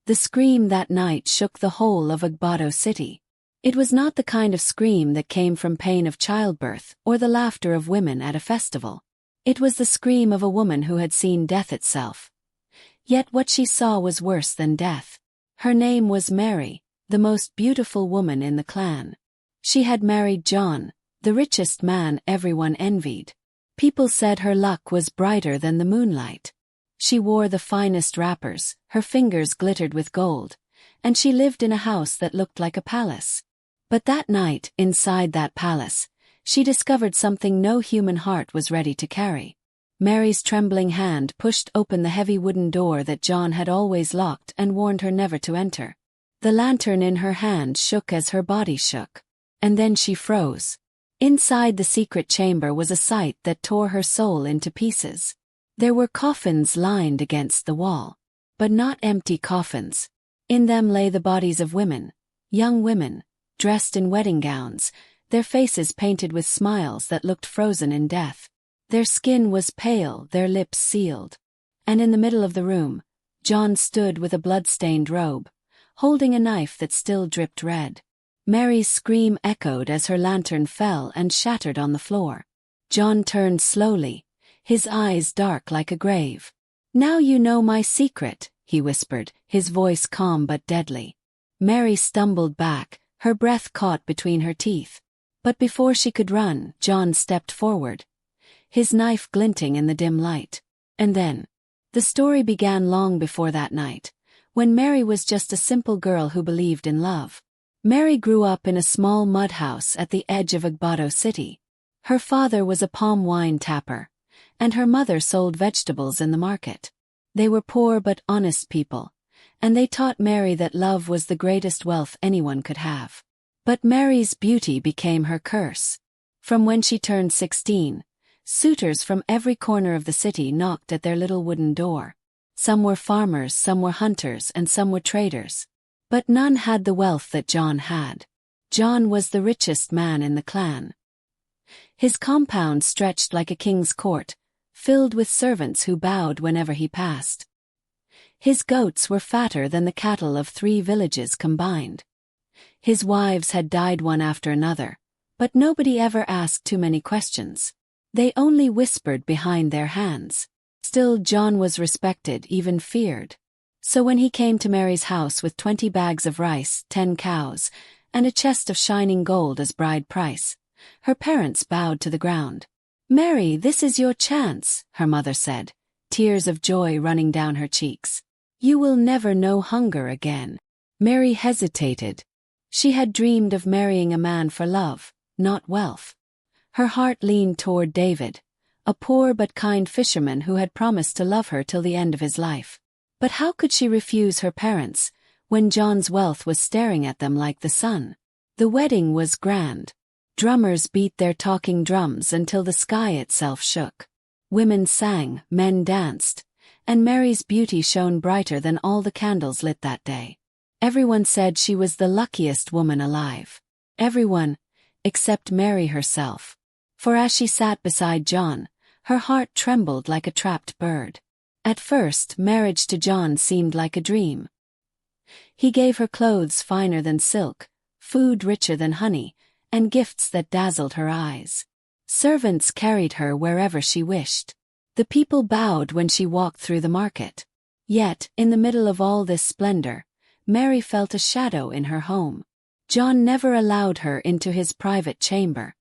The scream that night shook the whole of Ugbato city. It was not the kind of scream that came from pain of childbirth or the laughter of women at a festival. It was the scream of a woman who had seen death itself. Yet what she saw was worse than death. Her name was Mary, the most beautiful woman in the clan. She had married John, the richest man everyone envied. People said her luck was brighter than the moonlight. She wore the finest wrappers, her fingers glittered with gold, and she lived in a house that looked like a palace. But that night, inside that palace, she discovered something no human heart was ready to carry. Mary's trembling hand pushed open the heavy wooden door that John had always locked and warned her never to enter. The lantern in her hand shook as her body shook. And then she froze. Inside the secret chamber was a sight that tore her soul into pieces. There were coffins lined against the wall. But not empty coffins. In them lay the bodies of women, young women, dressed in wedding gowns, their faces painted with smiles that looked frozen in death. Their skin was pale, their lips sealed. And in the middle of the room, John stood with a blood-stained robe, holding a knife that still dripped red. Mary's scream echoed as her lantern fell and shattered on the floor. John turned slowly, his eyes dark like a grave. "Now you know my secret," he whispered, his voice calm but deadly. Mary stumbled back, her breath caught between her teeth. But before she could run, John stepped forward, his knife glinting in the dim light. And then, the story began long before that night, when Mary was just a simple girl who believed in love. Mary grew up in a small mud house at the edge of Ugbato city. Her father was a palm wine tapper, and her mother sold vegetables in the market. They were poor but honest people, and they taught Mary that love was the greatest wealth anyone could have. But Mary's beauty became her curse. From when she turned 16, suitors from every corner of the city knocked at their little wooden door. Some were farmers, some were hunters, and some were traders. But none had the wealth that John had. John was the richest man in the clan. His compound stretched like a king's court, filled with servants who bowed whenever he passed. His goats were fatter than the cattle of 3 villages combined. His wives had died one after another, but nobody ever asked too many questions. They only whispered behind their hands. Still, John was respected, even feared. So when he came to Mary's house with 20 bags of rice, 10 cows, and a chest of shining gold as bride price, her parents bowed to the ground. "Mary, this is your chance," her mother said, tears of joy running down her cheeks. "You will never know hunger again." Mary hesitated. She had dreamed of marrying a man for love, not wealth. Her heart leaned toward David, a poor but kind fisherman who had promised to love her till the end of his life. But how could she refuse her parents, when John's wealth was staring at them like the sun? The wedding was grand. Drummers beat their talking drums until the sky itself shook. Women sang, men danced, and Mary's beauty shone brighter than all the candles lit that day. Everyone said she was the luckiest woman alive. Everyone, except Mary herself. For as she sat beside John, her heart trembled like a trapped bird. At first, marriage to John seemed like a dream. He gave her clothes finer than silk, food richer than honey, and gifts that dazzled her eyes. Servants carried her wherever she wished. The people bowed when she walked through the market. Yet, in the middle of all this splendor, Mary felt a shadow in her home. John never allowed her into his private chamber.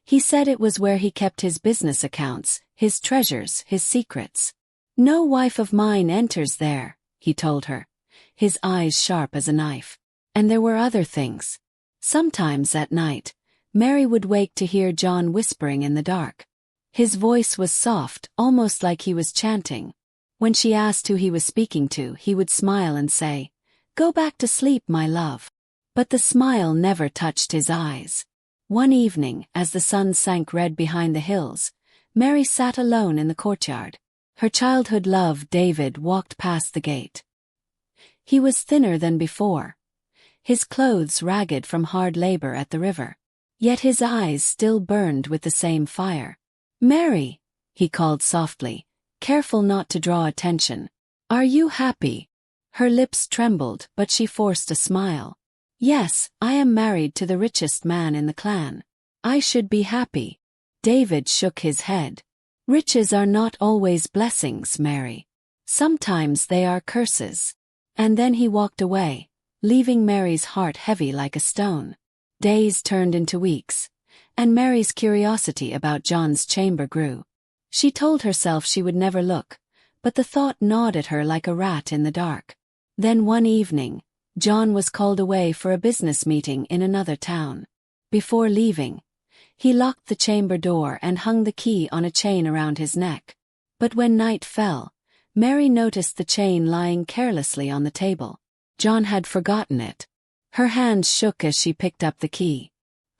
He said it was where he kept his business accounts, his treasures, his secrets. "No wife of mine enters there," he told her, his eyes sharp as a knife. And there were other things. Sometimes at night, Mary would wake to hear John whispering in the dark. His voice was soft, almost like he was chanting. When she asked who he was speaking to, he would smile and say, "Go back to sleep, my love." But the smile never touched his eyes. One evening, as the sun sank red behind the hills, Mary sat alone in the courtyard. Her childhood love, David, walked past the gate. He was thinner than before, his clothes ragged from hard labor at the river. Yet his eyes still burned with the same fire. "Mary," he called softly, careful not to draw attention. "Are you happy?" Her lips trembled, but she forced a smile. Yes, I am married to the richest man in the clan. I should be happy. David shook his head. Riches are not always blessings, Mary. Sometimes they are curses. And then he walked away, leaving Mary's heart heavy like a stone. Days turned into weeks, and Mary's curiosity about John's chamber grew. She told herself she would never look, but the thought gnawed at her like a rat in the dark. Then one evening, John was called away for a business meeting in another town. Before leaving, he locked the chamber door and hung the key on a chain around his neck. But when night fell, Mary noticed the chain lying carelessly on the table. John had forgotten it. Her hands shook as she picked up the key.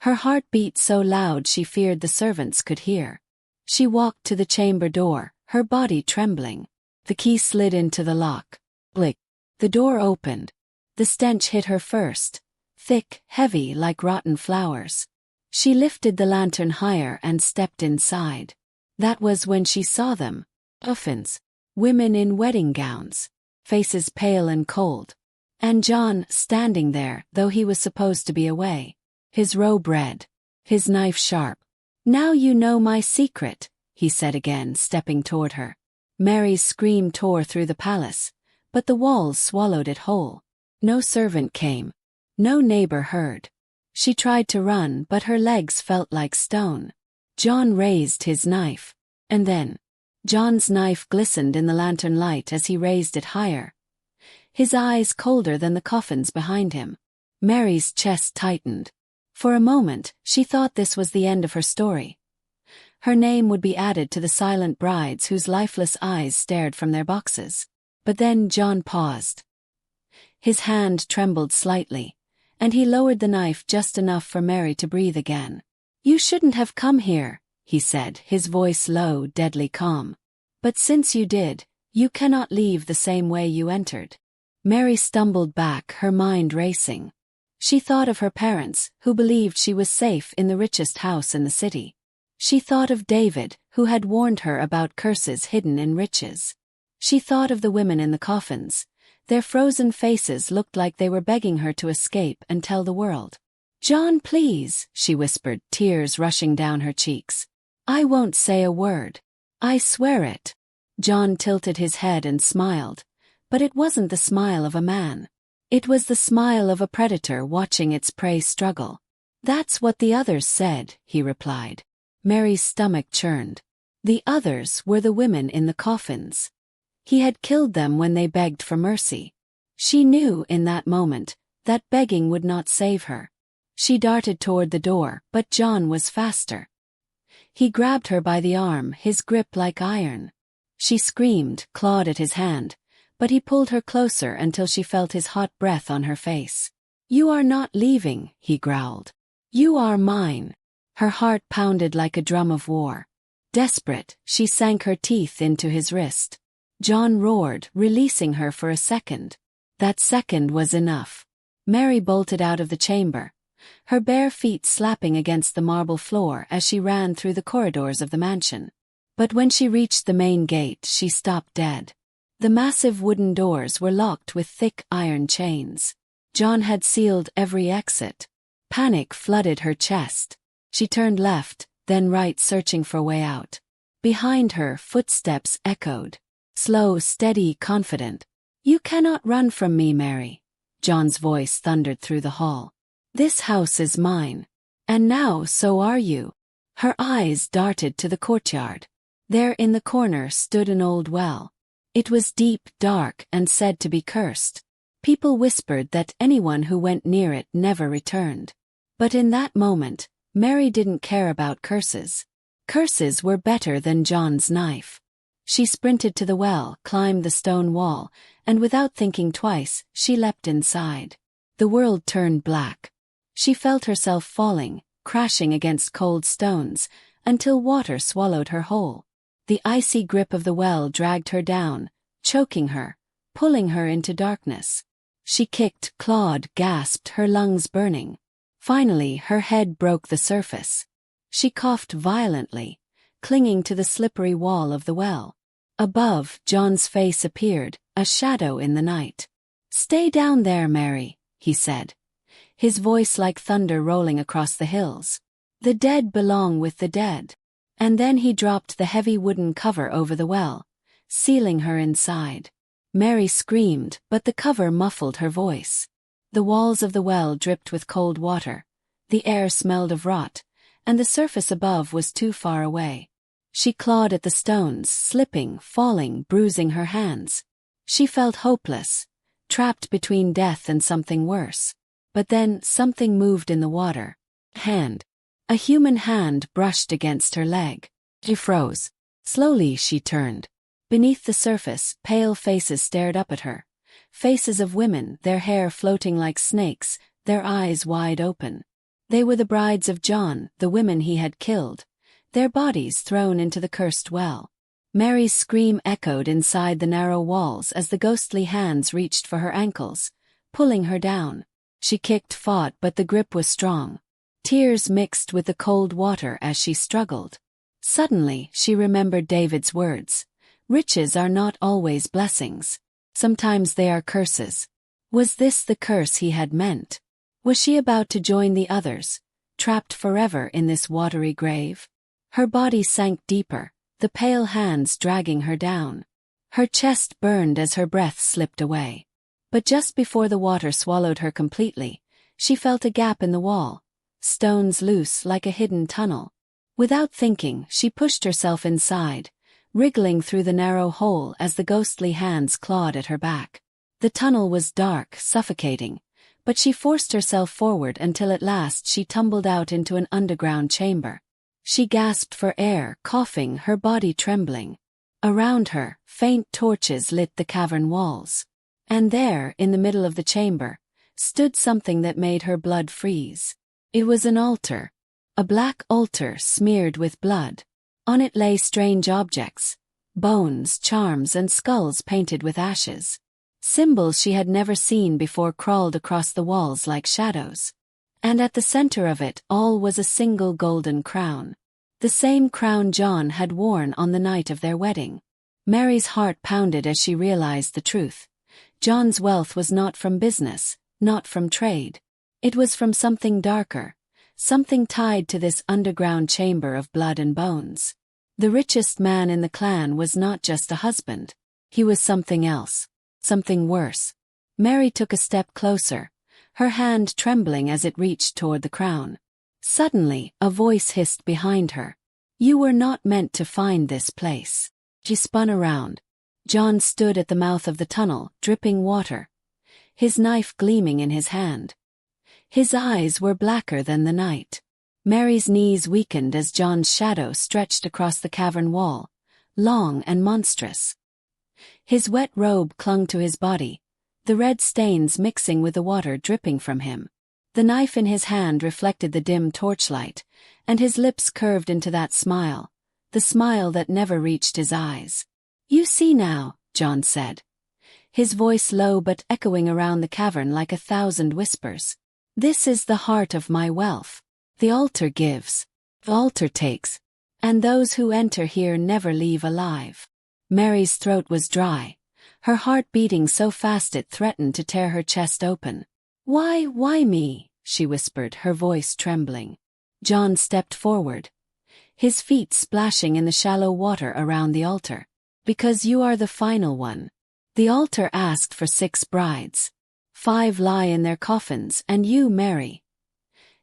Her heart beat so loud she feared the servants could hear. She walked to the chamber door, her body trembling. The key slid into the lock. Blick. The door opened. The stench hit her first, thick, heavy like rotten flowers. She lifted the lantern higher and stepped inside. That was when she saw them. Orphans. Women in wedding gowns. Faces pale and cold. And John standing there, though he was supposed to be away. His robe red. His knife sharp. Now you know my secret, he said again, stepping toward her. Mary's scream tore through the palace, but the walls swallowed it whole. No servant came. No neighbor heard. She tried to run, but her legs felt like stone. John raised his knife. And then, John's knife glistened in the lantern light as he raised it higher. His eyes colder than the coffins behind him. Mary's chest tightened. For a moment, she thought this was the end of her story. Her name would be added to the silent brides whose lifeless eyes stared from their boxes. But then John paused. His hand trembled slightly, and he lowered the knife just enough for Mary to breathe again. You shouldn't have come here, he said, his voice low, deadly calm. But since you did, you cannot leave the same way you entered. Mary stumbled back, her mind racing. She thought of her parents, who believed she was safe in the richest house in the city. She thought of David, who had warned her about curses hidden in riches. She thought of the women in the coffins. Their frozen faces looked like they were begging her to escape and tell the world. John, please, she whispered, tears rushing down her cheeks. I won't say a word. I swear it. John tilted his head and smiled, but it wasn't the smile of a man. It was the smile of a predator watching its prey struggle. That's what the others said, he replied. Mary's stomach churned. The others were the women in the coffins. He had killed them when they begged for mercy. She knew in that moment that begging would not save her. She darted toward the door, but John was faster. He grabbed her by the arm, his grip like iron. She screamed, clawed at his hand, but he pulled her closer until she felt his hot breath on her face. You are not leaving, he growled. You are mine. Her heart pounded like a drum of war. Desperate, she sank her teeth into his wrist. John roared, releasing her for a second. That second was enough. Mary bolted out of the chamber, her bare feet slapping against the marble floor as she ran through the corridors of the mansion. But when she reached the main gate, she stopped dead. The massive wooden doors were locked with thick iron chains. John had sealed every exit. Panic flooded her chest. She turned left, then right, searching for a way out. Behind her, footsteps echoed. Slow, steady, confident. You cannot run from me, Mary. John's voice thundered through the hall. This house is mine. And now so are you. Her eyes darted to the courtyard. There in the corner stood an old well. It was deep, dark, and said to be cursed. People whispered that anyone who went near it never returned. But in that moment, Mary didn't care about curses. Curses were better than John's knife. She sprinted to the well, climbed the stone wall, and without thinking twice, she leapt inside. The world turned black. She felt herself falling, crashing against cold stones, until water swallowed her whole. The icy grip of the well dragged her down, choking her, pulling her into darkness. She kicked, clawed, gasped, her lungs burning. Finally, her head broke the surface. She coughed violently, clinging to the slippery wall of the well. Above, John's face appeared, a shadow in the night. "Stay down there, Mary," he said, his voice like thunder rolling across the hills. "The dead belong with the dead." And then he dropped the heavy wooden cover over the well, sealing her inside. Mary screamed, but the cover muffled her voice. The walls of the well dripped with cold water, the air smelled of rot, and the surface above was too far away. She clawed at the stones, slipping, falling, bruising her hands. She felt hopeless, trapped between death and something worse. But then something moved in the water. Hand. A human hand brushed against her leg. She froze. Slowly she turned. Beneath the surface, pale faces stared up at her. Faces of women, their hair floating like snakes, their eyes wide open. They were the brides of John, the women he had killed, their bodies thrown into the cursed well. Mary's scream echoed inside the narrow walls as the ghostly hands reached for her ankles, pulling her down. She kicked, fought, but the grip was strong. Tears mixed with the cold water as she struggled. Suddenly, she remembered David's words. Riches are not always blessings. Sometimes they are curses. Was this the curse he had meant? Was she about to join the others, trapped forever in this watery grave? Her body sank deeper, the pale hands dragging her down. Her chest burned as her breath slipped away. But just before the water swallowed her completely, she felt a gap in the wall, stones loose like a hidden tunnel. Without thinking, she pushed herself inside, wriggling through the narrow hole as the ghostly hands clawed at her back. The tunnel was dark, suffocating, but she forced herself forward until at last she tumbled out into an underground chamber. She gasped for air, coughing, her body trembling. Around her, faint torches lit the cavern walls. And there, in the middle of the chamber, stood something that made her blood freeze. It was an altar. A black altar smeared with blood. On it lay strange objects, bones, charms, and skulls painted with ashes. Symbols she had never seen before crawled across the walls like shadows. And at the center of it all was a single golden crown. The same crown John had worn on the night of their wedding. Mary's heart pounded as she realized the truth. John's wealth was not from business, not from trade. It was from something darker, something tied to this underground chamber of blood and bones. The richest man in the clan was not just a husband. He was something else, something worse. Mary took a step closer, her hand trembling as it reached toward the crown. Suddenly, a voice hissed behind her. "You were not meant to find this place." She spun around. John stood at the mouth of the tunnel, dripping water, his knife gleaming in his hand. His eyes were blacker than the night. Mary's knees weakened as John's shadow stretched across the cavern wall, long and monstrous. His wet robe clung to his body, the red stains mixing with the water dripping from him. The knife in his hand reflected the dim torchlight, and his lips curved into that smile, the smile that never reached his eyes. "You see now," John said, his voice low but echoing around the cavern like 1,000 whispers. "This is the heart of my wealth. The altar gives, the altar takes, and those who enter here never leave alive." Mary's throat was dry, her heart beating so fast it threatened to tear her chest open. Why me?" she whispered, her voice trembling. John stepped forward, his feet splashing in the shallow water around the altar. "Because you are the final one. The altar asked for 6 brides. 5 lie in their coffins, and you, Mary.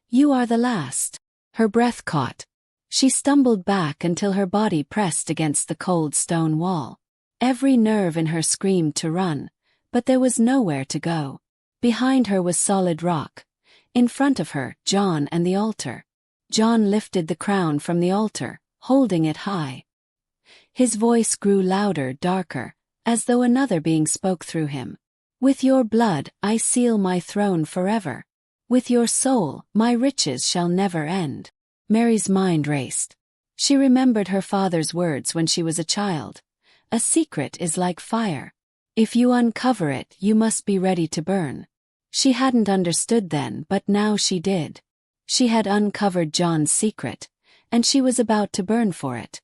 You are the last." Her breath caught. She stumbled back until her body pressed against the cold stone wall. Every nerve in her screamed to run, but there was nowhere to go. Behind her was solid rock. In front of her, John and the altar. John lifted the crown from the altar, holding it high. His voice grew louder, darker, as though another being spoke through him. "With your blood, I seal my throne forever. With your soul, my riches shall never end." Mary's mind raced. She remembered her father's words when she was a child. "A secret is like fire. If you uncover it, you must be ready to burn." She hadn't understood then, but now she did. She had uncovered John's secret, and she was about to burn for it.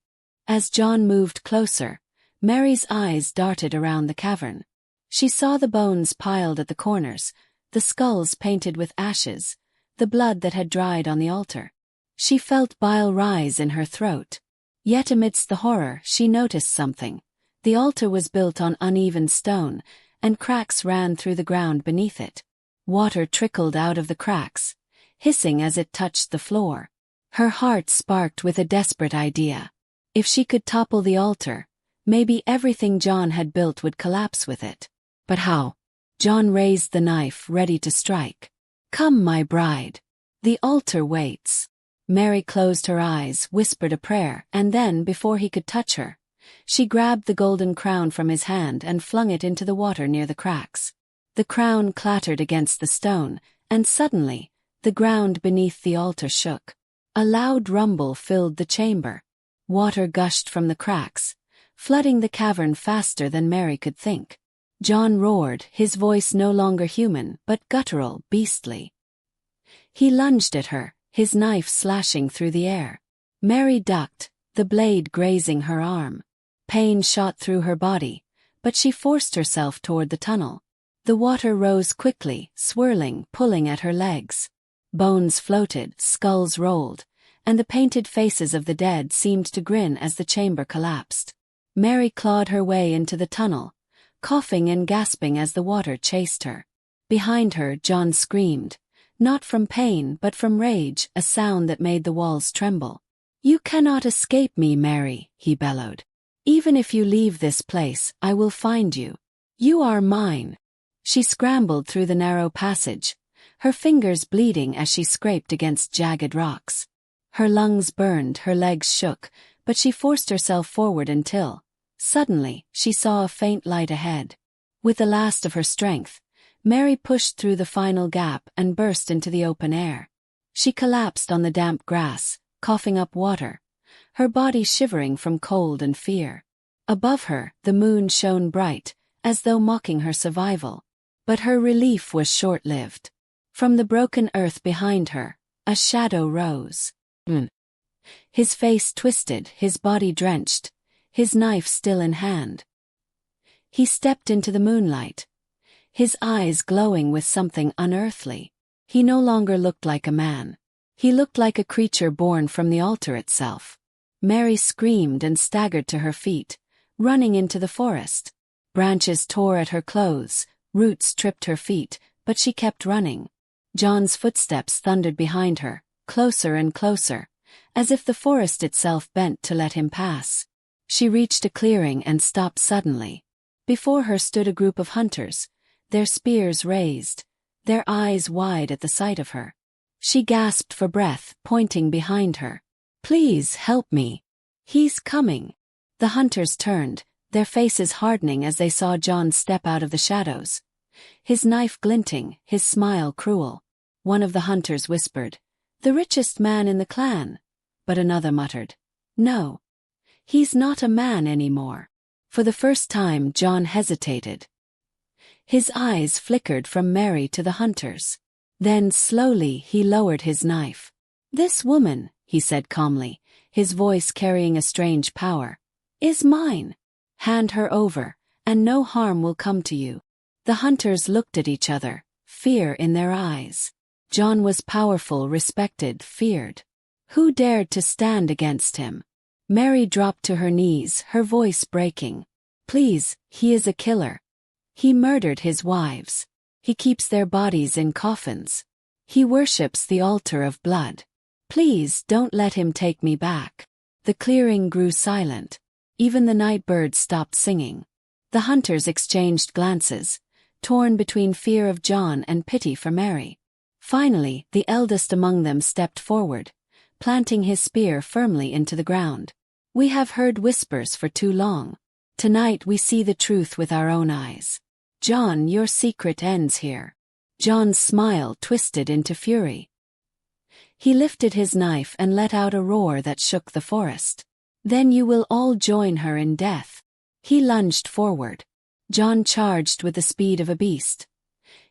As John moved closer, Mary's eyes darted around the cavern. She saw the bones piled at the corners, the skulls painted with ashes, the blood that had dried on the altar. She felt bile rise in her throat. Yet amidst the horror she noticed something. The altar was built on uneven stone, and cracks ran through the ground beneath it. Water trickled out of the cracks, hissing as it touched the floor. Her heart sparked with a desperate idea. If she could topple the altar, maybe everything John had built would collapse with it. But how? John raised the knife, ready to strike. "Come, my bride. The altar waits." Mary closed her eyes, whispered a prayer, and then, before he could touch her, she grabbed the golden crown from his hand and flung it into the water near the cracks. The crown clattered against the stone, and suddenly, the ground beneath the altar shook. A loud rumble filled the chamber. Water gushed from the cracks, flooding the cavern faster than Mary could think. John roared, his voice no longer human, but guttural, beastly. He lunged at her, his knife slashing through the air. Mary ducked, the blade grazing her arm. Pain shot through her body, but she forced herself toward the tunnel. The water rose quickly, swirling, pulling at her legs. Bones floated, skulls rolled, and the painted faces of the dead seemed to grin as the chamber collapsed. Mary clawed her way into the tunnel, coughing and gasping as the water chased her. Behind her, John screamed, not from pain but from rage, a sound that made the walls tremble. "You cannot escape me, Mary," he bellowed. "Even if you leave this place, I will find you. You are mine." She scrambled through the narrow passage, her fingers bleeding as she scraped against jagged rocks. Her lungs burned, her legs shook, but she forced herself forward until, suddenly, she saw a faint light ahead. With the last of her strength, Mary pushed through the final gap and burst into the open air. She collapsed on the damp grass, coughing up water, her body shivering from cold and fear. Above her, the moon shone bright, as though mocking her survival. But her relief was short-lived. From the broken earth behind her, a shadow rose. His face twisted, his body drenched, his knife still in hand. He stepped into the moonlight, his eyes glowing with something unearthly. He no longer looked like a man. He looked like a creature born from the altar itself. Mary screamed and staggered to her feet, running into the forest. Branches tore at her clothes, roots tripped her feet, but she kept running. John's footsteps thundered behind her, closer and closer, as if the forest itself bent to let him pass. She reached a clearing and stopped suddenly. Before her stood a group of hunters, their spears raised, their eyes wide at the sight of her. She gasped for breath, pointing behind her. "Please help me. He's coming." The hunters turned, their faces hardening as they saw John step out of the shadows. His knife glinting, his smile cruel. One of the hunters whispered, "The richest man in the clan." But another muttered, "No. He's not a man anymore." For the first time, John hesitated. His eyes flickered from Mary to the hunters. Then slowly he lowered his knife. "This woman," he said calmly, his voice carrying a strange power, "is mine. Hand her over, and no harm will come to you." The hunters looked at each other, fear in their eyes. John was powerful, respected, feared. Who dared to stand against him? Mary dropped to her knees, her voice breaking. "Please, he is a killer. He murdered his wives. He keeps their bodies in coffins. He worships the altar of blood. Please don't let him take me back." The clearing grew silent. Even the night birds stopped singing. The hunters exchanged glances, torn between fear of John and pity for Mary. Finally, the eldest among them stepped forward, planting his spear firmly into the ground. "We have heard whispers for too long. Tonight we see the truth with our own eyes. John, your secret ends here." John's smile twisted into fury. He lifted his knife and let out a roar that shook the forest. "Then you will all join her in death." He lunged forward. John charged with the speed of a beast,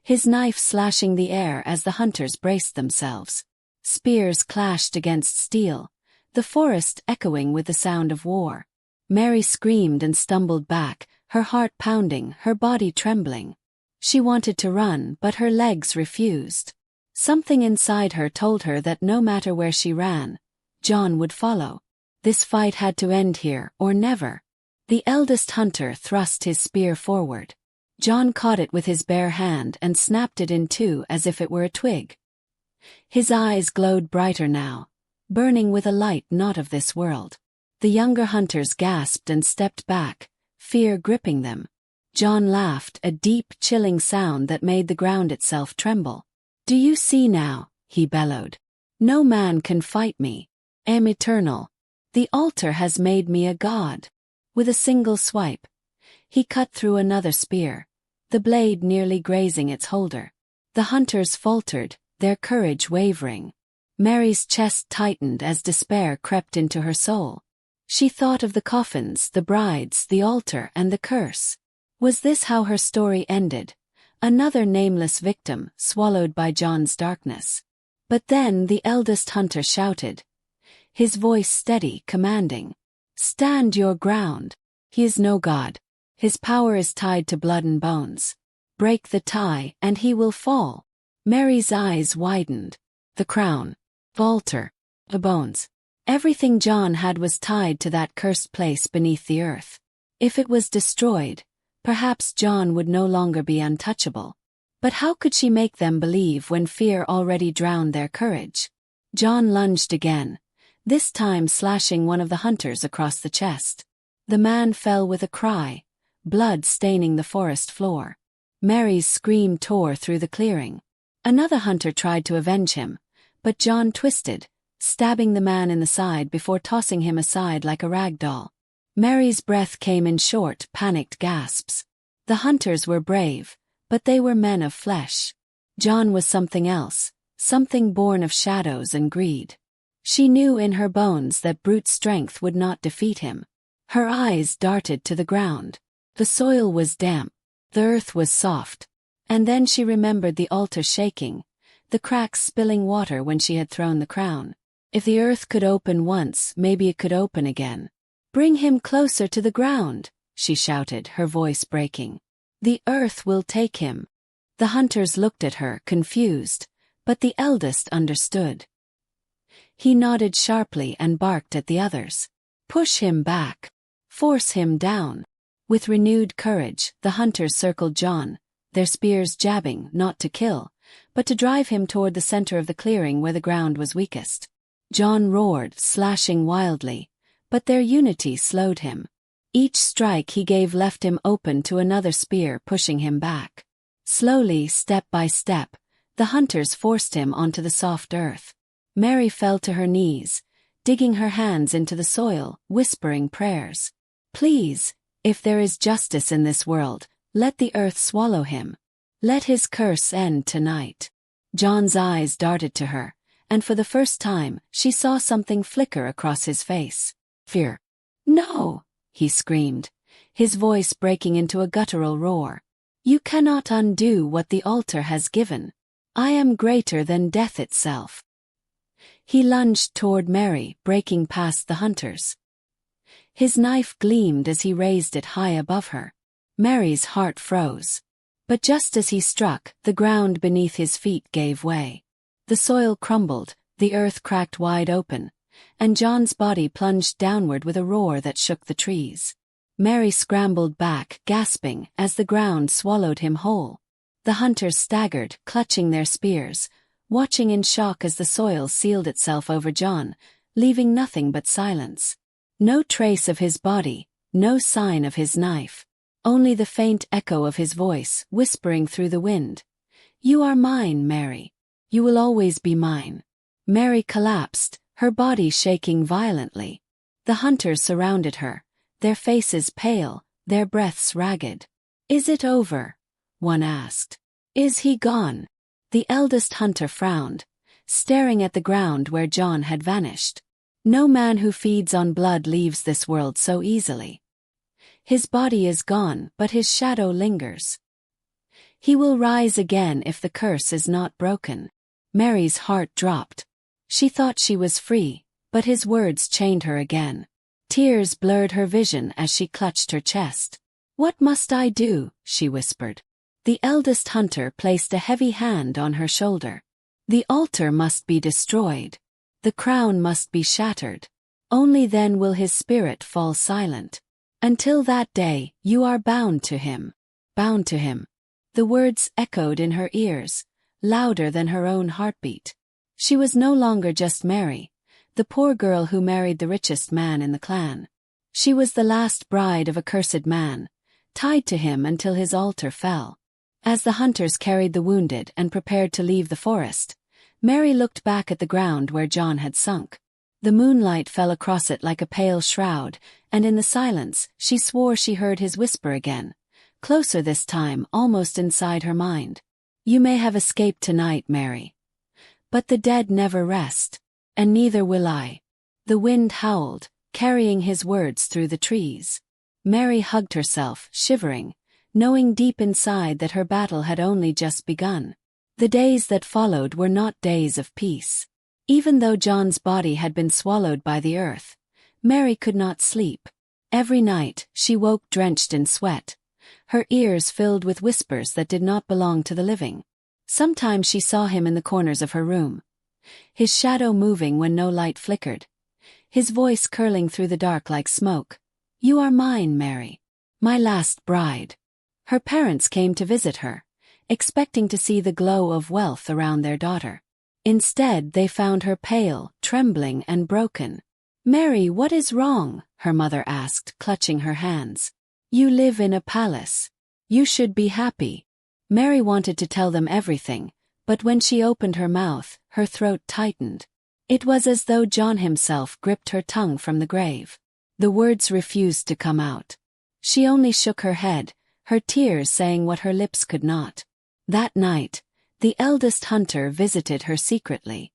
his knife slashing the air as the hunters braced themselves. Spears clashed against steel, the forest echoing with the sound of war. Mary screamed and stumbled back, her heart pounding, her body trembling. She wanted to run, but her legs refused. Something inside her told her that no matter where she ran, John would follow. This fight had to end here, or never. The eldest hunter thrust his spear forward. John caught it with his bare hand and snapped it in two as if it were a twig. His eyes glowed brighter now, burning with a light not of this world. The younger hunters gasped and stepped back, fear gripping them. John laughed, a deep, chilling sound that made the ground itself tremble. "Do you see now?" he bellowed. "No man can fight me. Am eternal. The altar has made me a god." With a single swipe, he cut through another spear, the blade nearly grazing its holder. The hunters faltered, their courage wavering. Mary's chest tightened as despair crept into her soul. She thought of the coffins, the brides, the altar, and the curse. Was this how her story ended? Another nameless victim, swallowed by John's darkness. But then the eldest hunter shouted, his voice steady, commanding, "Stand your ground. He is no god. His power is tied to blood and bones. Break the tie, and he will fall." Mary's eyes widened. The crown, altar, the bones. Everything John had was tied to that cursed place beneath the earth. If it was destroyed, perhaps John would no longer be untouchable. But how could she make them believe when fear already drowned their courage? John lunged again, this time slashing one of the hunters across the chest. The man fell with a cry, blood staining the forest floor. Mary's scream tore through the clearing. Another hunter tried to avenge him, but John twisted, stabbing the man in the side before tossing him aside like a rag doll. Mary's breath came in short, panicked gasps. The hunters were brave, but they were men of flesh. John was something else, something born of shadows and greed. She knew in her bones that brute strength would not defeat him. Her eyes darted to the ground. The soil was damp, the earth was soft. And then she remembered the altar shaking, the cracks spilling water when she had thrown the crown. If the earth could open once, maybe it could open again. "Bring him closer to the ground," she shouted, her voice breaking. "The earth will take him." The hunters looked at her, confused, but the eldest understood. He nodded sharply and barked at the others. "Push him back. Force him down." With renewed courage, the hunters circled John, their spears jabbing, not to kill, but to drive him toward the center of the clearing where the ground was weakest. John roared, slashing wildly, but their unity slowed him. Each strike he gave left him open to another spear pushing him back. Slowly, step by step, the hunters forced him onto the soft earth. Mary fell to her knees, digging her hands into the soil, whispering prayers. "Please, if there is justice in this world, let the earth swallow him. Let his curse end tonight." John's eyes darted to her, and for the first time, she saw something flicker across his face. Fear. "No!" he screamed, his voice breaking into a guttural roar. "You cannot undo what the altar has given. I am greater than death itself." He lunged toward Mary, breaking past the hunters. His knife gleamed as he raised it high above her. Mary's heart froze. But just as he struck, the ground beneath his feet gave way. The soil crumbled, the earth cracked wide open, and John's body plunged downward with a roar that shook the trees. Mary scrambled back, gasping, as the ground swallowed him whole. The hunters staggered, clutching their spears, watching in shock as the soil sealed itself over John, leaving nothing but silence. No trace of his body, no sign of his knife. Only the faint echo of his voice, whispering through the wind. "You are mine, Mary. You will always be mine." Mary collapsed, her body shaking violently. The hunters surrounded her, their faces pale, their breaths ragged. "Is it over?" one asked. "Is he gone?" The eldest hunter frowned, staring at the ground where John had vanished. No man who feeds on blood leaves this world so easily. His body is gone, but his shadow lingers. He will rise again if the curse is not broken. Mary's heart dropped. She thought she was free, but his words chained her again. Tears blurred her vision as she clutched her chest. "What must I do?" she whispered. The eldest hunter placed a heavy hand on her shoulder. "The altar must be destroyed. The crown must be shattered. Only then will his spirit fall silent. Until that day, you are bound to him. Bound to him." The words echoed in her ears, louder than her own heartbeat. She was no longer just Mary, the poor girl who married the richest man in the clan. She was the last bride of a cursed man, tied to him until his altar fell. As the hunters carried the wounded and prepared to leave the forest, Mary looked back at the ground where John had sunk. The moonlight fell across it like a pale shroud, and in the silence, she swore she heard his whisper again, closer this time, almost inside her mind. "You may have escaped tonight, Mary. But the dead never rest, and neither will I." The wind howled, carrying his words through the trees. Mary hugged herself, shivering, knowing deep inside that her battle had only just begun. The days that followed were not days of peace. Even though John's body had been swallowed by the earth, Mary could not sleep. Every night, she woke drenched in sweat, her ears filled with whispers that did not belong to the living. Sometimes she saw him in the corners of her room, his shadow moving when no light flickered, his voice curling through the dark like smoke. "You are mine, Mary. My last bride." Her parents came to visit her, expecting to see the glow of wealth around their daughter. Instead, they found her pale, trembling, and broken. "Mary, what is wrong?" her mother asked, clutching her hands. "You live in a palace. You should be happy." Mary wanted to tell them everything, but when she opened her mouth, her throat tightened. It was as though John himself gripped her tongue from the grave. The words refused to come out. She only shook her head, her tears saying what her lips could not. That night, the eldest hunter visited her secretly.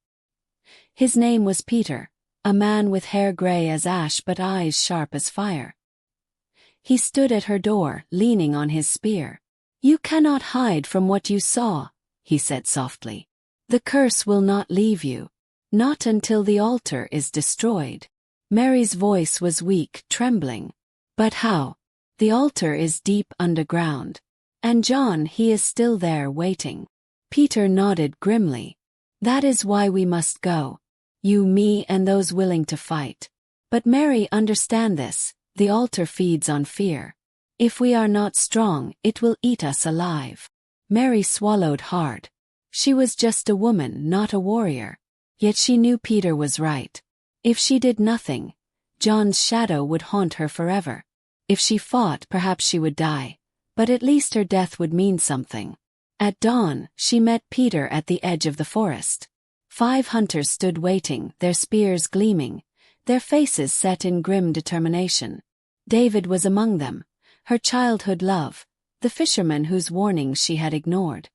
His name was Peter, a man with hair gray as ash but eyes sharp as fire. He stood at her door, leaning on his spear. "You cannot hide from what you saw," he said softly. "The curse will not leave you. Not until the altar is destroyed." Mary's voice was weak, trembling. "But how? The altar is deep underground. And John, he is still there waiting." Peter nodded grimly. "That is why we must go. You, me, and those willing to fight. But Mary, understand this, the altar feeds on fear. If we are not strong, it will eat us alive." Mary swallowed hard. She was just a woman, not a warrior. Yet she knew Peter was right. If she did nothing, John's shadow would haunt her forever. If she fought, perhaps she would die, but at least her death would mean something. At dawn, she met Peter at the edge of the forest. 5 hunters stood waiting, their spears gleaming, their faces set in grim determination. David was among them, her childhood love, the fisherman whose warnings she had ignored.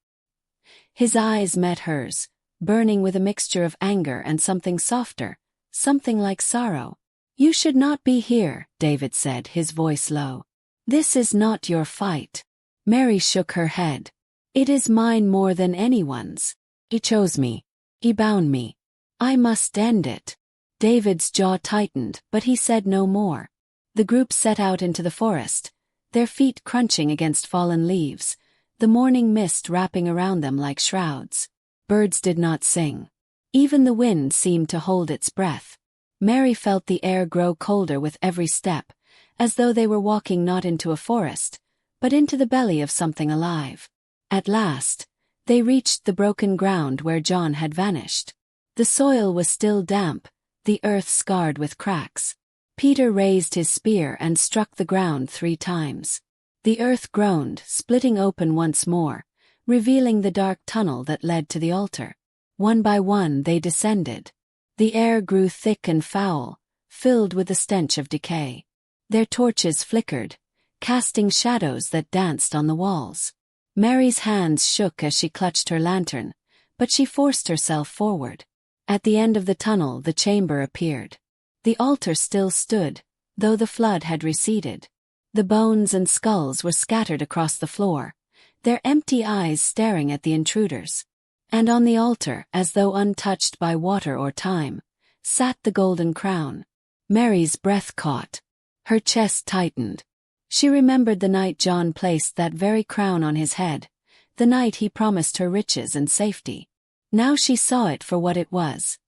His eyes met hers, burning with a mixture of anger and something softer, something like sorrow. "You should not be here," David said, his voice low. "This is not your fight." Mary shook her head. "It is mine more than anyone's. He chose me. He bound me. I must end it." David's jaw tightened, but he said no more. The group set out into the forest, their feet crunching against fallen leaves, the morning mist wrapping around them like shrouds. Birds did not sing. Even the wind seemed to hold its breath. Mary felt the air grow colder with every step, as though they were walking not into a forest, but into the belly of something alive. At last, they reached the broken ground where John had vanished. The soil was still damp, the earth scarred with cracks. Peter raised his spear and struck the ground 3 times. The earth groaned, splitting open once more, revealing the dark tunnel that led to the altar. One by one they descended. The air grew thick and foul, filled with the stench of decay. Their torches flickered, casting shadows that danced on the walls. Mary's hands shook as she clutched her lantern, but she forced herself forward. At the end of the tunnel the chamber appeared. The altar still stood, though the flood had receded. The bones and skulls were scattered across the floor, their empty eyes staring at the intruders. And on the altar, as though untouched by water or time, sat the golden crown. Mary's breath caught. Her chest tightened. She remembered the night John placed that very crown on his head, the night he promised her riches and safety. Now she saw it for what it was.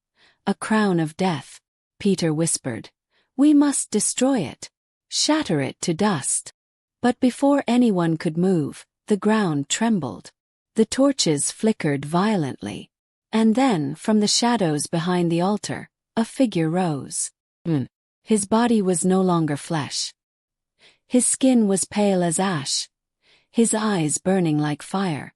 A crown of death. Peter whispered, "We must destroy it. Shatter it to dust." But before anyone could move, the ground trembled. The torches flickered violently. And then, from the shadows behind the altar, a figure rose. His body was no longer flesh. His skin was pale as ash. His eyes burning like fire.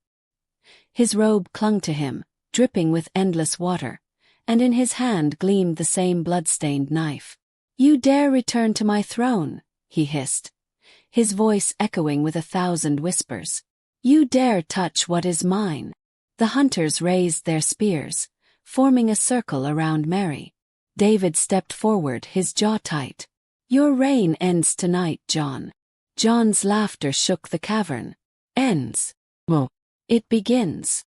His robe clung to him, dripping with endless water, and in his hand gleamed the same blood-stained knife. "You dare return to my throne," he hissed, his voice echoing with 1,000 whispers. "You dare touch what is mine." The hunters raised their spears, forming a circle around Mary. David stepped forward, his jaw tight. "Your reign ends tonight, John." John's laughter shook the cavern. "Ends? Well, it begins."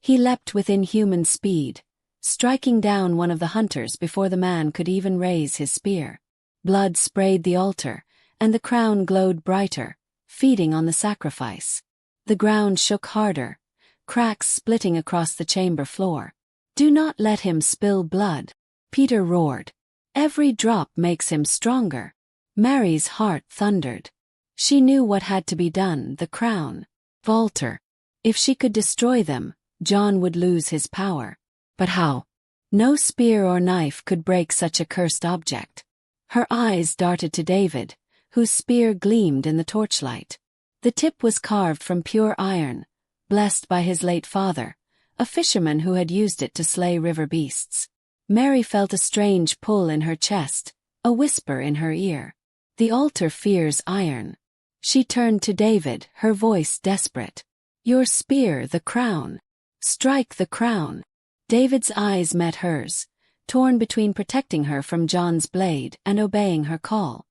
He leapt with inhuman speed, striking down one of the hunters before the man could even raise his spear. Blood sprayed the altar, and the crown glowed brighter, feeding on the sacrifice. The ground shook harder, cracks splitting across the chamber floor. "Do not let him spill blood," Peter roared. "Every drop makes him stronger." Mary's heart thundered. She knew what had to be done, the crown, altar. If she could destroy them, John would lose his power. But how? No spear or knife could break such a cursed object. Her eyes darted to David, whose spear gleamed in the torchlight. The tip was carved from pure iron, blessed by his late father, a fisherman who had used it to slay river beasts. Mary felt a strange pull in her chest, a whisper in her ear. "The altar fears iron." She turned to David, her voice desperate. "Your spear, the crown. Strike the crown." David's eyes met hers, torn between protecting her from John's blade and obeying her call.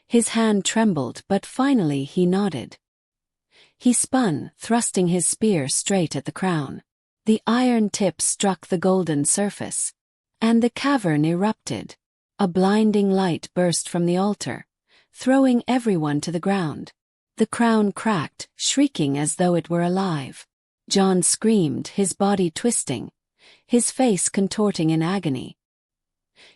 His hand trembled, but finally he nodded. He spun, thrusting his spear straight at the crown. The iron tip struck the golden surface, and the cavern erupted. A blinding light burst from the altar, throwing everyone to the ground. The crown cracked, shrieking as though it were alive. John screamed, his body twisting, his face contorting in agony.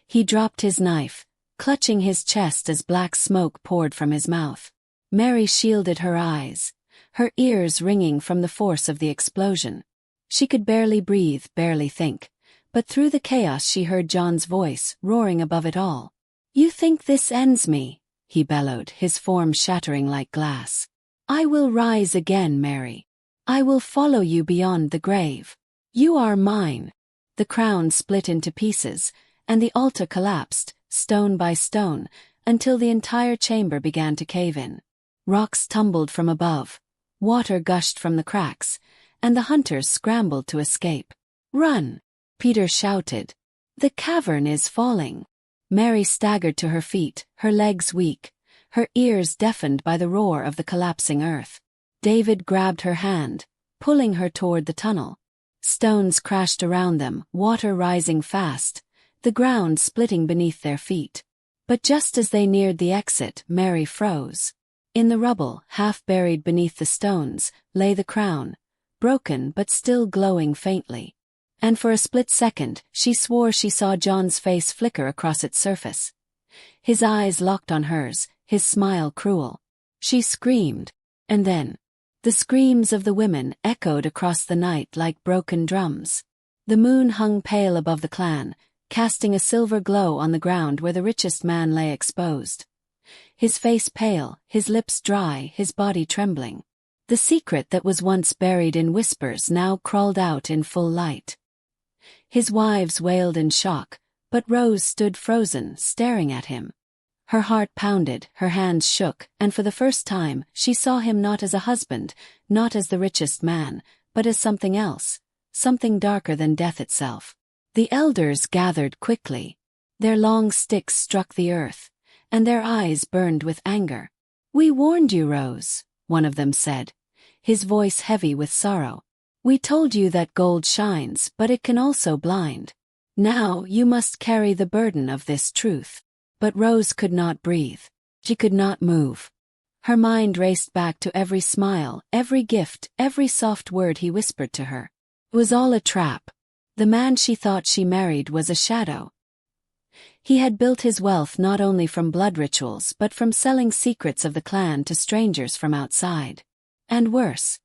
He dropped his knife, clutching his chest as black smoke poured from his mouth. Mary shielded her eyes, her ears ringing from the force of the explosion. She could barely breathe, barely think, but through the chaos she heard John's voice, roaring above it all. "You think this ends me?" he bellowed, his form shattering like glass. "I will rise again, Mary. I will follow you beyond the grave. You are mine." The crown split into pieces, and the altar collapsed, stone by stone, until the entire chamber began to cave in. Rocks tumbled from above, water gushed from the cracks, and the hunters scrambled to escape. "Run!" Peter shouted. "The cavern is falling." Mary staggered to her feet, her legs weak, her ears deafened by the roar of the collapsing earth. David grabbed her hand, pulling her toward the tunnel. Stones crashed around them, water rising fast, the ground splitting beneath their feet. But just as they neared the exit, Mary froze. In the rubble, half buried beneath the stones, lay the crown, broken but still glowing faintly. And for a split second, she swore she saw John's face flicker across its surface. His eyes locked on hers, his smile cruel. She screamed, and then, the screams of the women echoed across the night like broken drums. The moon hung pale above the clan, casting a silver glow on the ground where the richest man lay exposed. His face pale, his lips dry, his body trembling. The secret that was once buried in whispers now crawled out in full light. His wives wailed in shock, but Rose stood frozen, staring at him. Her heart pounded, her hands shook, and for the first time, she saw him not as a husband, not as the richest man, but as something else, something darker than death itself. The elders gathered quickly. Their long sticks struck the earth, and their eyes burned with anger. "We warned you, Rose," one of them said, his voice heavy with sorrow. "We told you that gold shines, but it can also blind. Now you must carry the burden of this truth." But Rose could not breathe. She could not move. Her mind raced back to every smile, every gift, every soft word he whispered to her. It was all a trap. The man she thought she married was a shadow. He had built his wealth not only from blood rituals but from selling secrets of the clan to strangers from outside. And worse,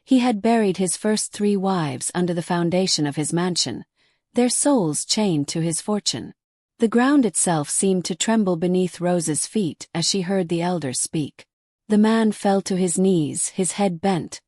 he had buried his first 3 wives under the foundation of his mansion, their souls chained to his fortune. The ground itself seemed to tremble beneath Rose's feet as she heard the elders speak. The man fell to his knees, his head bent,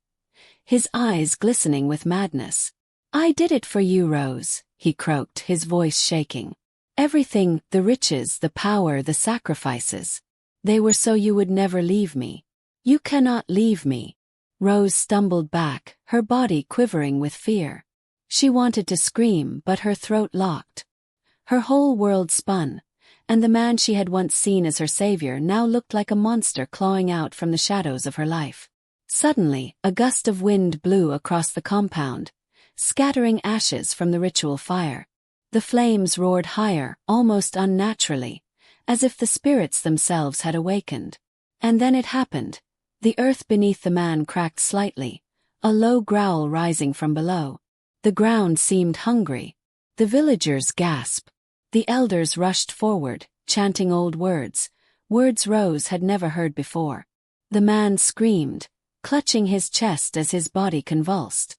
his eyes glistening with madness. "I did it for you, Rose," he croaked, his voice shaking. "Everything, the riches, the power, the sacrifices. They were so you would never leave me. You cannot leave me." Rose stumbled back, her body quivering with fear. She wanted to scream, but her throat locked. Her whole world spun, and the man she had once seen as her savior now looked like a monster clawing out from the shadows of her life. Suddenly, a gust of wind blew across the compound, scattering ashes from the ritual fire. The flames roared higher, almost unnaturally, as if the spirits themselves had awakened. And then it happened. The earth beneath the man cracked slightly, a low growl rising from below. The ground seemed hungry. The villagers gasped. The elders rushed forward, chanting old words, words Rose had never heard before. The man screamed, clutching his chest as his body convulsed.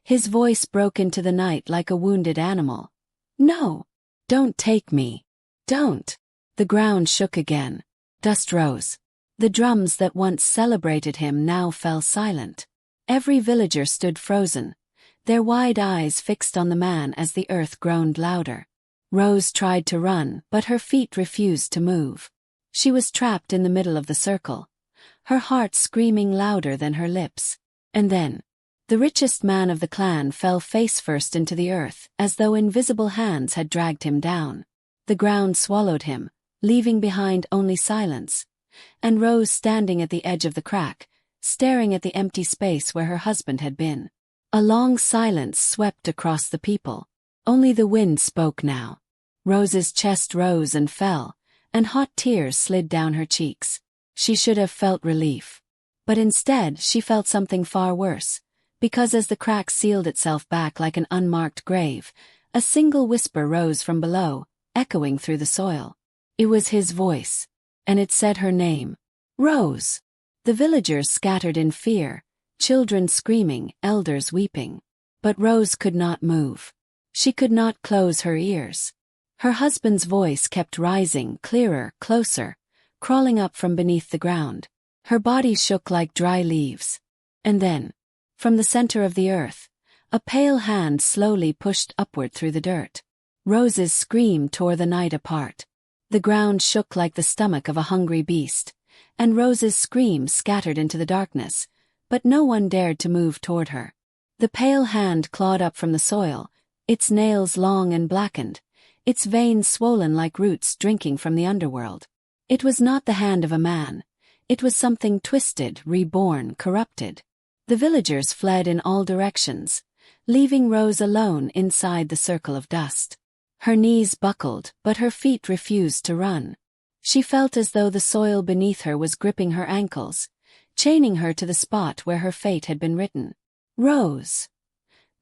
His voice broke into the night like a wounded animal. "No! Don't take me! Don't!" The ground shook again. Dust rose. The drums that once celebrated him now fell silent. Every villager stood frozen, their wide eyes fixed on the man as the earth groaned louder. Rose tried to run, but her feet refused to move. She was trapped in the middle of the circle, her heart screaming louder than her lips. And then, the richest man of the clan fell face first into the earth, as though invisible hands had dragged him down. The ground swallowed him, leaving behind only silence, and Rose standing at the edge of the crack, staring at the empty space where her husband had been. A long silence swept across the people. Only the wind spoke now. Rose's chest rose and fell, and hot tears slid down her cheeks. She should have felt relief. But instead she felt something far worse, because as the crack sealed itself back like an unmarked grave, a single whisper rose from below, echoing through the soil. It was his voice, and it said her name. Rose! The villagers scattered in fear, children screaming, elders weeping. But Rose could not move. She could not close her ears. Her husband's voice kept rising, clearer, closer, crawling up from beneath the ground. Her body shook like dry leaves. And then, from the center of the earth, a pale hand slowly pushed upward through the dirt. Rose's scream tore the night apart. The ground shook like the stomach of a hungry beast, and Rose's scream scattered into the darkness, but no one dared to move toward her. The pale hand clawed up from the soil, its nails long and blackened, its veins swollen like roots drinking from the underworld. It was not the hand of a man. It was something twisted, reborn, corrupted. The villagers fled in all directions, leaving Rose alone inside the circle of dust. Her knees buckled, but her feet refused to run. She felt as though the soil beneath her was gripping her ankles, chaining her to the spot where her fate had been written. "Rose!"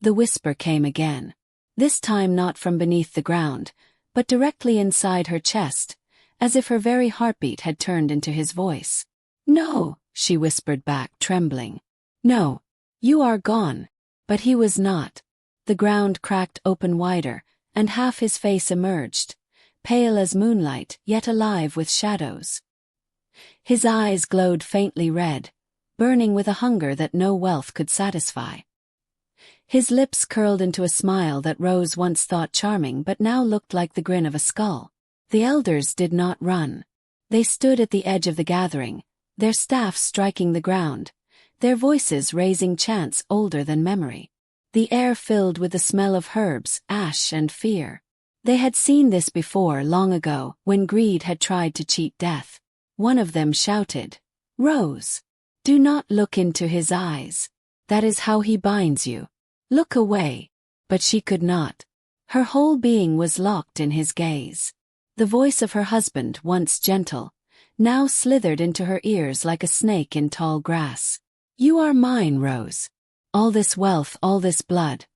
The whisper came again. This time not from beneath the ground, but directly inside her chest, as if her very heartbeat had turned into his voice. "No," she whispered back, trembling. "No, you are gone." But he was not. The ground cracked open wider, and half his face emerged, pale as moonlight, yet alive with shadows. His eyes glowed faintly red, burning with a hunger that no wealth could satisfy. His lips curled into a smile that Rose once thought charming but now looked like the grin of a skull. The elders did not run. They stood at the edge of the gathering, their staffs striking the ground, their voices raising chants older than memory. The air filled with the smell of herbs, ash, and fear. They had seen this before long ago, when greed had tried to cheat death. One of them shouted, "Rose! Do not look into his eyes. That is how he binds you. Look away." But she could not. Her whole being was locked in his gaze. The voice of her husband, once gentle, now slithered into her ears like a snake in tall grass. "You are mine, Rose. All this wealth, all this blood.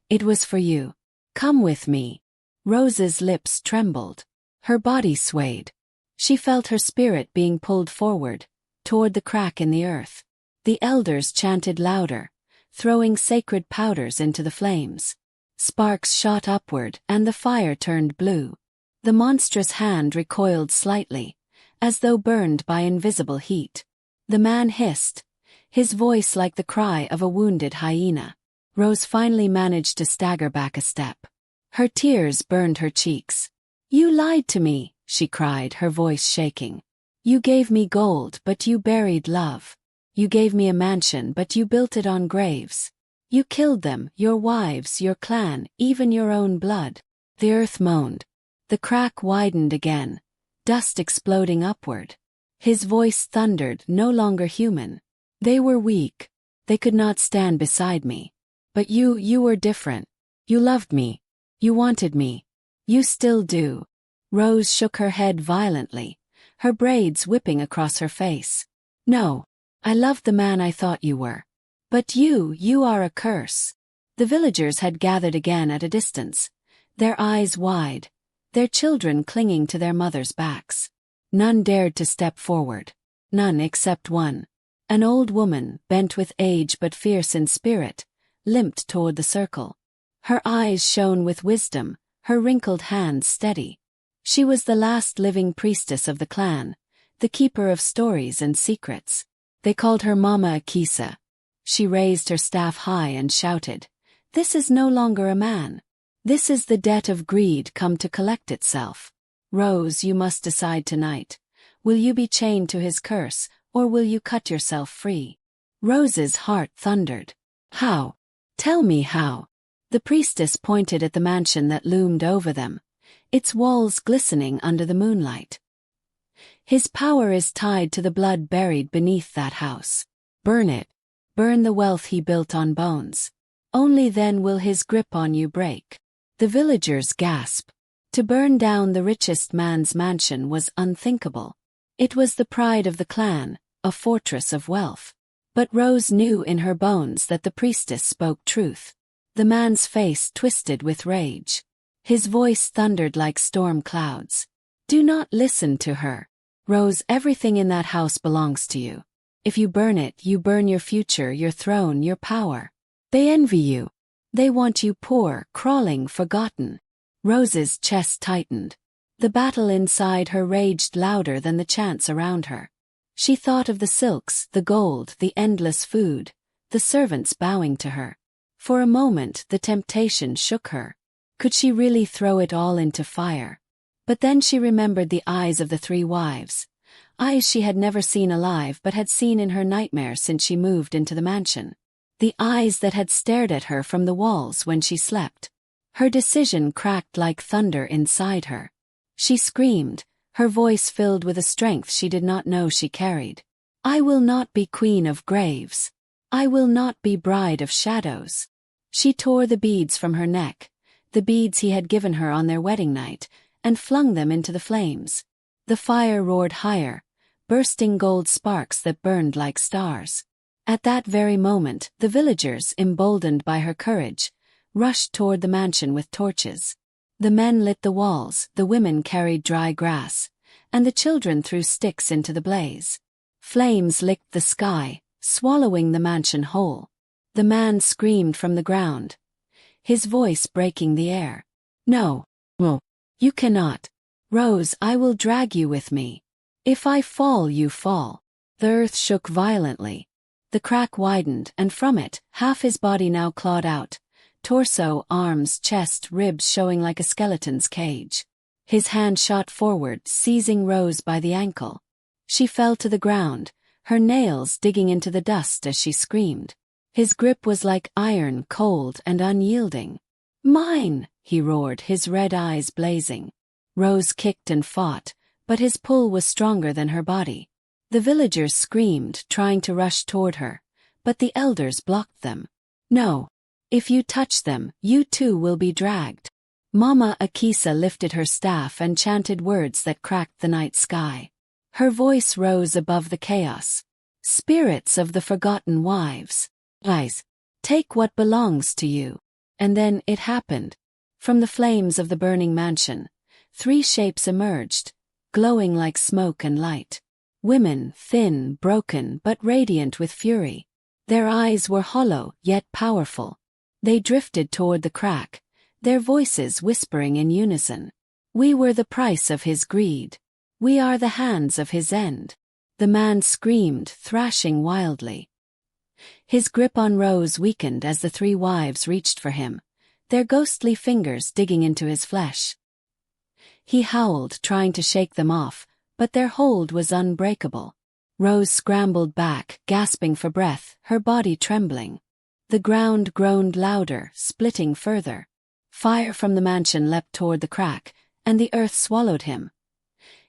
It was for you. Come with me." Rose's lips trembled. Her body swayed. She felt her spirit being pulled forward, toward the crack in the earth. The elders chanted louder, throwing sacred powders into the flames. Sparks shot upward and the fire turned blue. The monstrous hand recoiled slightly, as though burned by invisible heat. The man hissed, his voice like the cry of a wounded hyena. Rose finally managed to stagger back a step. Her tears burned her cheeks. "You lied to me," she cried, her voice shaking. "You gave me gold, but you buried love. You gave me a mansion, but you built it on graves. You killed them, your wives, your clan, even your own blood." The earth moaned. The crack widened again, dust exploding upward. His voice thundered, no longer human. "They were weak. They could not stand beside me. But you were different. You loved me. You wanted me. You still do." Rose shook her head violently, her braids whipping across her face. "No, I loved the man I thought you were. But you are a curse." The villagers had gathered again at a distance, their eyes wide, their children clinging to their mothers' backs. None dared to step forward. None except one. An old woman, bent with age but fierce in spirit, limped toward the circle. Her eyes shone with wisdom, her wrinkled hands steady. She was the last living priestess of the clan, the keeper of stories and secrets. They called her Mama Akisa. She raised her staff high and shouted, "This is no longer a man. This is the debt of greed come to collect itself. Rose, you must decide tonight. Will you be chained to his curse, or will you cut yourself free?" Rose's heart thundered. "How? Tell me how." The priestess pointed at the mansion that loomed over them, its walls glistening under the moonlight. "His power is tied to the blood buried beneath that house. Burn it. Burn the wealth he built on bones. Only then will his grip on you break." The villagers gasped. To burn down the richest man's mansion was unthinkable. It was the pride of the clan, a fortress of wealth. But Rose knew in her bones that the priestess spoke truth. The man's face twisted with rage. His voice thundered like storm clouds. "Do not listen to her. Rose, everything in that house belongs to you. If you burn it, you burn your future, your throne, your power. They envy you. They want you poor, crawling, forgotten." Rose's chest tightened. The battle inside her raged louder than the chants around her. She thought of the silks, the gold, the endless food, the servants bowing to her. For a moment the temptation shook her. Could she really throw it all into fire? But then she remembered the eyes of the three wives, eyes she had never seen alive but had seen in her nightmares since she moved into the mansion. The eyes that had stared at her from the walls when she slept. Her decision cracked like thunder inside her. She screamed, her voice filled with a strength she did not know she carried. "I will not be queen of graves. I will not be bride of shadows." She tore the beads from her neck, the beads he had given her on their wedding night, and flung them into the flames. The fire roared higher, bursting gold sparks that burned like stars. At that very moment, the villagers, emboldened by her courage, rushed toward the mansion with torches. The men lit the walls, the women carried dry grass, and the children threw sticks into the blaze. Flames licked the sky, swallowing the mansion whole. The man screamed from the ground, his voice breaking the air. "No, you cannot. Rose, I will drag you with me. If I fall, you fall." The earth shook violently. The crack widened, and from it, half his body now clawed out, torso, arms, chest, ribs showing like a skeleton's cage. His hand shot forward, seizing Rose by the ankle. She fell to the ground, her nails digging into the dust as she screamed. His grip was like iron, cold and unyielding. "Mine!" he roared, his red eyes blazing. Rose kicked and fought, but his pull was stronger than her body. The villagers screamed, trying to rush toward her, but the elders blocked them. "No. If you touch them, you too will be dragged." Mama Akisa lifted her staff and chanted words that cracked the night sky. Her voice rose above the chaos. "Spirits of the forgotten wives. Guys, take what belongs to you." And then it happened. From the flames of the burning mansion, 3 shapes emerged, glowing like smoke and light. Women, thin, broken, but radiant with fury. Their eyes were hollow, yet powerful. They drifted toward the crack, their voices whispering in unison. "We were the price of his greed. We are the hands of his end." The man screamed, thrashing wildly. His grip on Rose weakened as the 3 wives reached for him, their ghostly fingers digging into his flesh. He howled, trying to shake them off, but their hold was unbreakable. Rose scrambled back, gasping for breath, her body trembling. The ground groaned louder, splitting further. Fire from the mansion leapt toward the crack, and the earth swallowed him,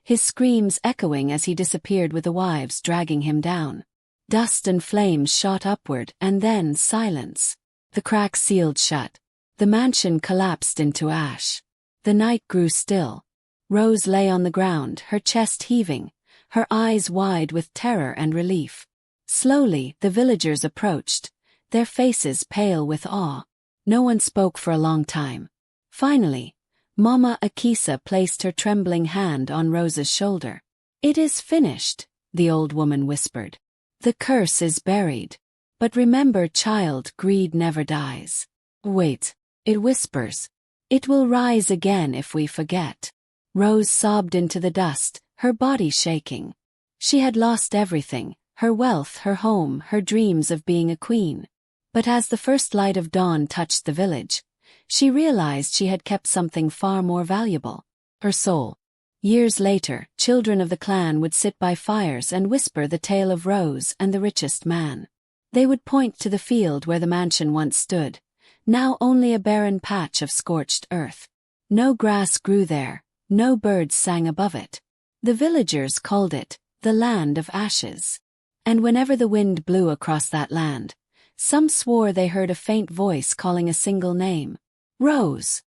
his screams echoing as he disappeared with the wives dragging him down. Dust and flames shot upward, and then silence. The crack sealed shut. The mansion collapsed into ash. The night grew still. Rose lay on the ground, her chest heaving, her eyes wide with terror and relief. Slowly, the villagers approached, their faces pale with awe. No one spoke for a long time. Finally, Mama Akisa placed her trembling hand on Rose's shoulder. "It is finished," the old woman whispered. "The curse is buried. But remember, child, greed never dies." "Wait," it whispers. "It will rise again if we forget." Rose sobbed into the dust, her body shaking. She had lost everything, her wealth, her home, her dreams of being a queen. But as the first light of dawn touched the village, she realized she had kept something far more valuable: her soul. Years later, children of the clan would sit by fires and whisper the tale of Rose and the richest man. They would point to the field where the mansion once stood, now only a barren patch of scorched earth. No grass grew there, no birds sang above it. The villagers called it the land of ashes. And whenever the wind blew across that land, some swore they heard a faint voice calling a single name: Rose.